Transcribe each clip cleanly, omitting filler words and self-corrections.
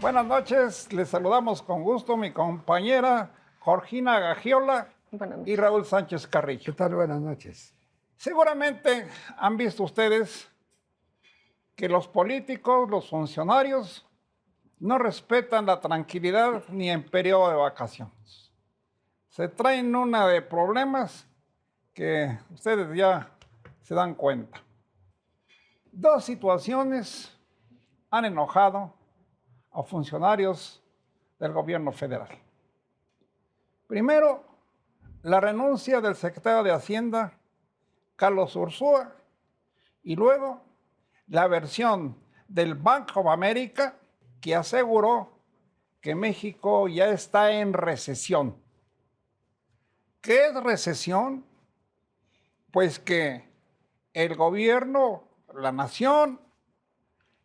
Buenas noches, les saludamos con gusto mi compañera Georgina Gagiola Buenas y noches. Raúl Sánchez ¿Qué Carrillo. tal? Buenas noches. Seguramente han visto ustedes que los políticos, los funcionarios, no respetan la tranquilidad ni en periodo de vacaciones. Se traen una de problemas que ustedes ya se dan cuenta. Dos situaciones han enojado a funcionarios del gobierno federal. Primero, la renuncia del secretario de Hacienda, Carlos Ursúa, y luego la versión del Bank of America que aseguró que México ya está en recesión. ¿Qué es recesión? Pues que el gobierno, la nación,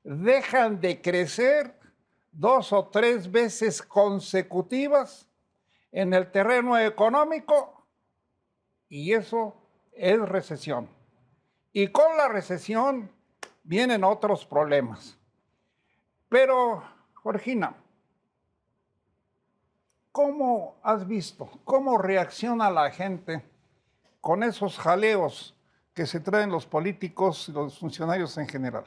dejan de crecer 2 o 3 veces consecutivas en el terreno económico y eso es recesión. Y con la recesión vienen otros problemas. Pero, Georgina, ¿cómo has visto? ¿Cómo reacciona la gente con esos jaleos que se traen los políticos y los funcionarios en general?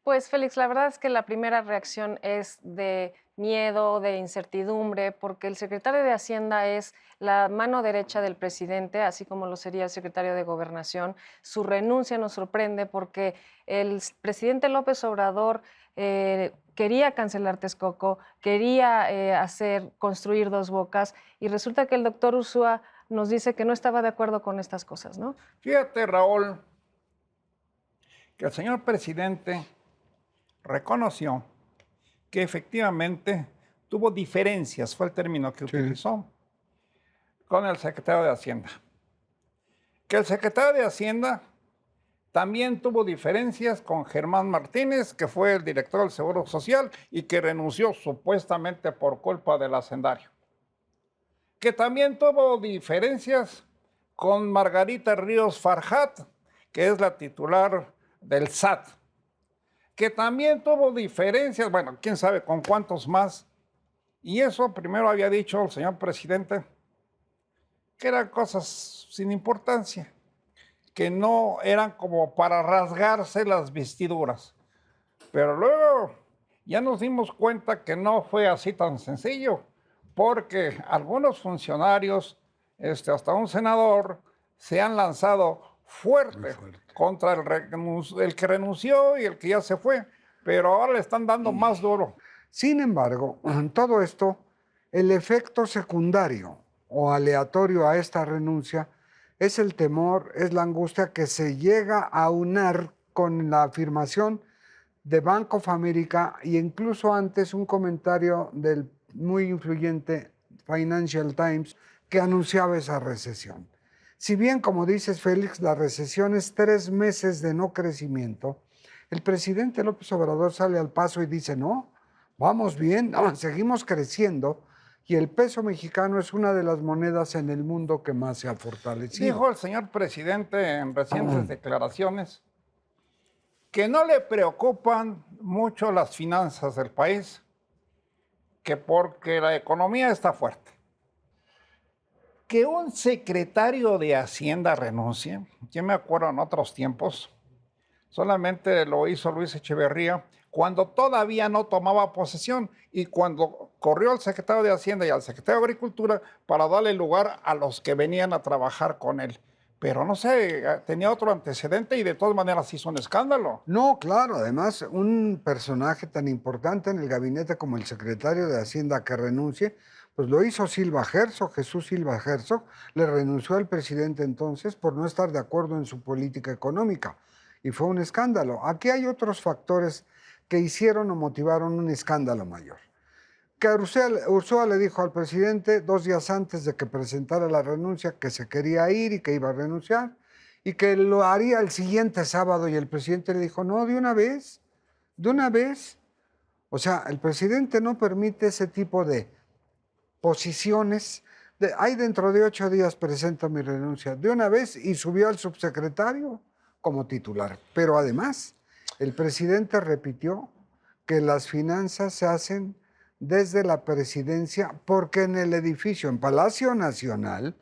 Pues Félix, la verdad es que la primera reacción es de miedo, de incertidumbre, porque el secretario de Hacienda es la mano derecha del presidente, así como lo sería el secretario de Gobernación. Su renuncia nos sorprende porque el presidente López Obrador quería cancelar Texcoco, quería construir Dos Bocas, y resulta que el doctor Ursúa nos dice que no estaba de acuerdo con estas cosas, ¿no? Fíjate, Raúl, que el señor presidente reconoció que efectivamente tuvo diferencias, fue el término que utilizó, con el secretario de Hacienda. Que el secretario de Hacienda también tuvo diferencias con Germán Martínez, que fue el director del Seguro Social y que renunció supuestamente por culpa del hacendario. Que también tuvo diferencias con Margarita Ríos Farjat, que es la titular del SAT. Que también tuvo diferencias, bueno, quién sabe con cuántos más. Y eso primero había dicho el señor presidente, que eran cosas sin importancia, que no eran como para rasgarse las vestiduras. Pero luego ya nos dimos cuenta que no fue así tan sencillo, porque algunos funcionarios, hasta un senador, se han lanzado fuerte contra el que renunció y el que ya se fue, pero ahora le están dando más duro. Sin embargo, en todo esto, el efecto secundario o aleatorio a esta renuncia es el temor, es la angustia que se llega a unar con la afirmación de Bank of America e incluso antes un comentario del muy influyente Financial Times que anunciaba esa recesión. Si bien, como dices, Félix, la recesión es 3 meses de no crecimiento, el presidente López Obrador sale al paso y dice, no, vamos bien, no, seguimos creciendo y el peso mexicano es una de las monedas en el mundo que más se ha fortalecido. Dijo el señor presidente en recientes declaraciones que no le preocupan mucho las finanzas del país, que porque la economía está fuerte. Que un secretario de Hacienda renuncie, yo me acuerdo en otros tiempos, solamente lo hizo Luis Echeverría cuando todavía no tomaba posesión y cuando corrió al secretario de Hacienda y al secretario de Agricultura para darle lugar a los que venían a trabajar con él. Pero no sé, tenía otro antecedente y de todas maneras hizo un escándalo. No, claro, además un personaje tan importante en el gabinete como el secretario de Hacienda que renuncie, pues lo hizo Silva Herzog, Jesús Silva Herzog, le renunció al presidente entonces por no estar de acuerdo en su política económica y fue un escándalo. Aquí hay otros factores que hicieron o motivaron un escándalo mayor. Que Ursúa le dijo al presidente 2 días antes de que presentara la renuncia que se quería ir y que iba a renunciar y que lo haría el siguiente sábado y el presidente le dijo, no, de una vez, de una vez. O sea, el presidente no permite ese tipo de posiciones. Ahí dentro de 8 días presento mi renuncia de una vez y subió al subsecretario como titular. Pero además, el presidente repitió que las finanzas se hacen desde la presidencia, porque en el edificio, en Palacio Nacional,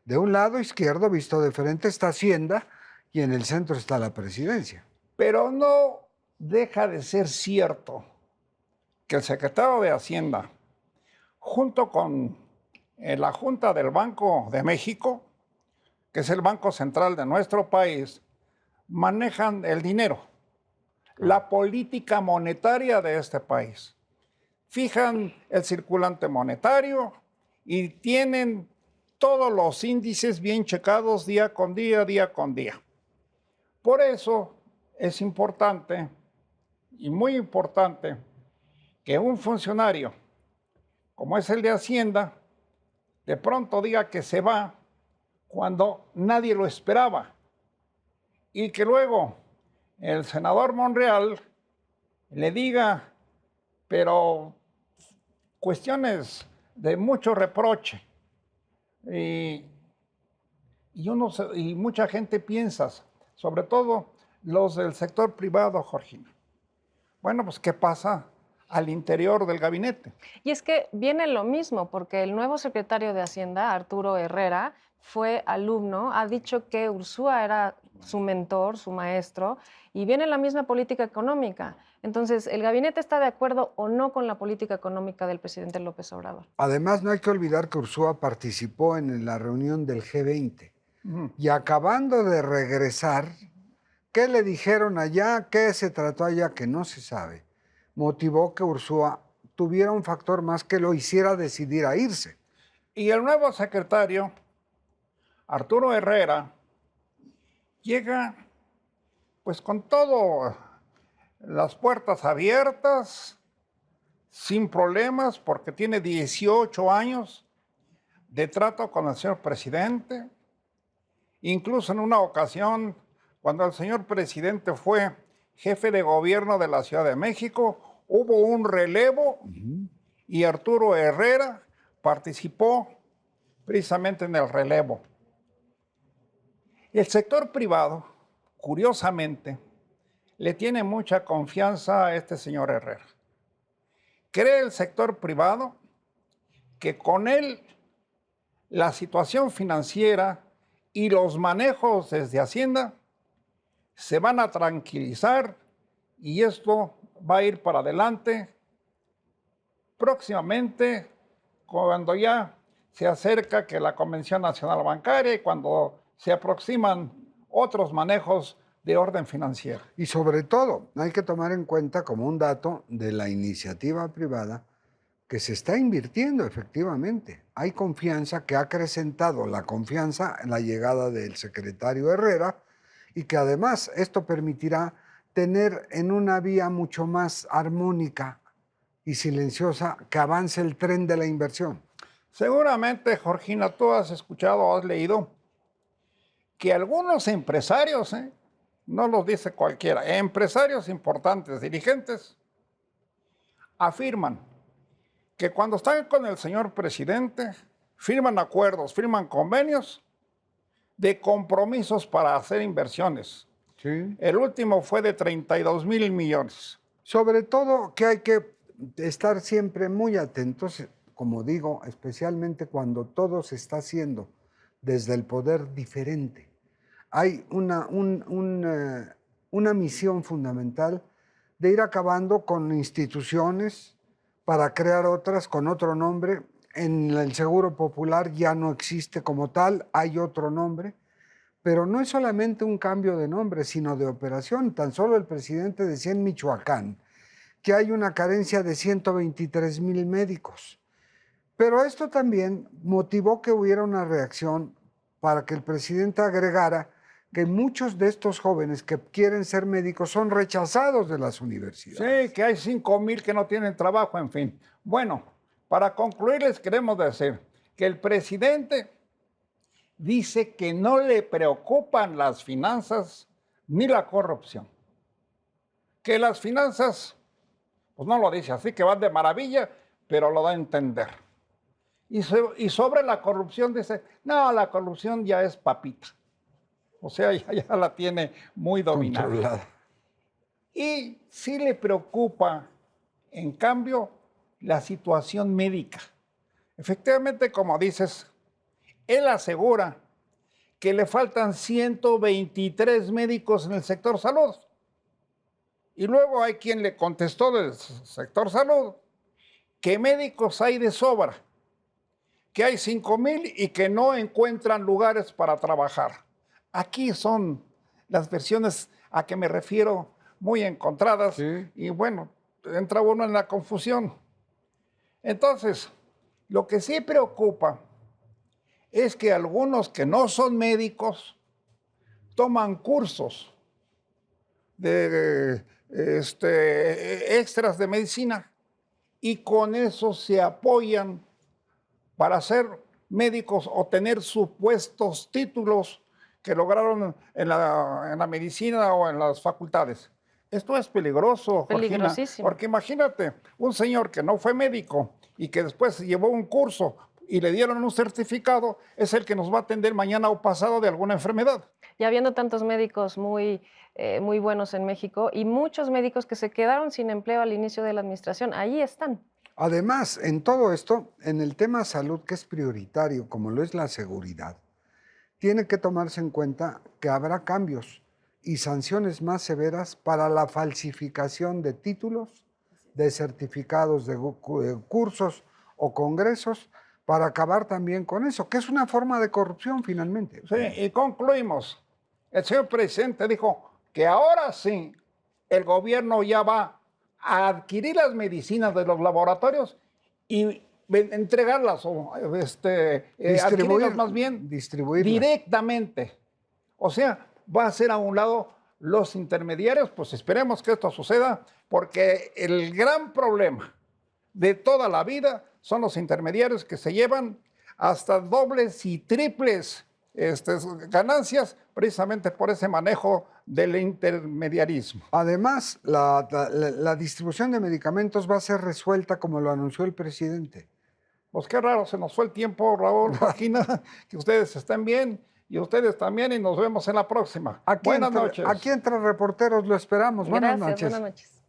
de un lado izquierdo, visto de frente, está Hacienda y en el centro está la presidencia. Pero no deja de ser cierto que el secretario de Hacienda, junto con la Junta del Banco de México, que es el Banco Central de nuestro país, manejan el dinero, la política monetaria de este país. Fijan el circulante monetario y tienen todos los índices bien checados día con día, día con día. Por eso es importante y muy importante que un funcionario como es el de Hacienda de pronto diga que se va cuando nadie lo esperaba y que luego el senador Monreal le diga, pero cuestiones de mucho reproche. Y mucha gente piensa, sobre todo los del sector privado, Georgina. Bueno, pues ¿qué pasa al interior del gabinete? Y es que viene lo mismo, porque el nuevo secretario de Hacienda, Arturo Herrera, fue alumno, ha dicho que Ursúa era su mentor, su maestro, y viene la misma política económica. Entonces, ¿el gabinete está de acuerdo o no con la política económica del presidente López Obrador? Además, no hay que olvidar que Ursúa participó en la reunión del G20 y acabando de regresar, ¿qué le dijeron allá? ¿Qué se trató allá? Que no se sabe. Motivó que Ursúa tuviera un factor más que lo hiciera decidir a irse. Y el nuevo secretario, Arturo Herrera, llega pues con todo las puertas abiertas, sin problemas, porque tiene 18 años de trato con el señor presidente. Incluso en una ocasión, cuando el señor presidente fue jefe de gobierno de la Ciudad de México, hubo un relevo y Arturo Herrera participó precisamente en el relevo. El sector privado, curiosamente, le tiene mucha confianza a este señor Herrera. Cree el sector privado que con él la situación financiera y los manejos desde Hacienda se van a tranquilizar y esto va a ir para adelante próximamente cuando ya se acerca que la Convención Nacional Bancaria y cuando se aproximan otros manejos de orden financiero. Y sobre todo, hay que tomar en cuenta como un dato de la iniciativa privada que se está invirtiendo efectivamente. Hay confianza que ha acrecentado la confianza en la llegada del secretario Herrera y que además esto permitirá tener en una vía mucho más armónica y silenciosa que avance el tren de la inversión. Seguramente, Georgina, tú has escuchado o has leído que algunos empresarios, no los dice cualquiera, empresarios importantes, dirigentes, afirman que cuando están con el señor presidente, firman acuerdos, firman convenios de compromisos para hacer inversiones. Sí. El último fue de 32 mil millones. Sobre todo que hay que estar siempre muy atentos, como digo, especialmente cuando todo se está haciendo desde el poder diferente. Hay una misión fundamental de ir acabando con instituciones para crear otras con otro nombre. En el Seguro Popular ya no existe como tal, hay otro nombre, pero no es solamente un cambio de nombre, sino de operación. Tan solo el presidente decía en Michoacán que hay una carencia de 123,000 médicos. Pero esto también motivó que hubiera una reacción para que el presidente agregara que muchos de estos jóvenes que quieren ser médicos son rechazados de las universidades. Sí, que hay 5,000 que no tienen trabajo, en fin. Bueno, para concluir les queremos decir que el presidente dice que no le preocupan las finanzas ni la corrupción. Que las finanzas, pues no lo dice así, que van de maravilla, pero lo da a entender. Y sobre la corrupción dice, no, la corrupción ya es papita. O sea, ya la tiene muy dominada. Controlada. Y sí le preocupa, en cambio, la situación médica. Efectivamente, como dices, él asegura que le faltan 123 médicos en el sector salud. Y luego hay quien le contestó del sector salud que médicos hay de sobra, que hay 5,000 y que no encuentran lugares para trabajar. Aquí son las versiones a que me refiero muy encontradas, Sí. y bueno, entra uno en la confusión. Entonces, lo que sí preocupa es que algunos que no son médicos toman cursos de extras de medicina y con eso se apoyan para ser médicos o tener supuestos títulos que lograron en la medicina o en las facultades. Esto es peligroso, Georgina, Peligrosísimo. porque imagínate, un señor que no fue médico y que después llevó un curso y le dieron un certificado, es el que nos va a atender mañana o pasado de alguna enfermedad. Y habiendo tantos médicos muy buenos en México y muchos médicos que se quedaron sin empleo al inicio de la administración, ahí están. Además, en todo esto, en el tema salud, que es prioritario, como lo es la seguridad, tiene que tomarse en cuenta que habrá cambios y sanciones más severas para la falsificación de títulos, de certificados de cursos o congresos, para acabar también con eso, que es una forma de corrupción finalmente. Sí, y concluimos. El señor presidente dijo que ahora sí el gobierno ya va a adquirir las medicinas de los laboratorios y entregarlas o adquirirlas más bien distribuirlas. directamente. O sea, va a hacer a un lado los intermediarios, pues esperemos que esto suceda, porque el gran problema de toda la vida son los intermediarios que se llevan hasta dobles y triples ganancias precisamente por ese manejo del intermediarismo. Además, la distribución de medicamentos va a ser resuelta como lo anunció el presidente. Pues qué raro, se nos fue el tiempo, Raúl, Joaquina, que ustedes estén bien y ustedes también y nos vemos en la próxima. Buenas noches. Aquí entre reporteros lo esperamos. Buenas Gracias, noches. buenas noches.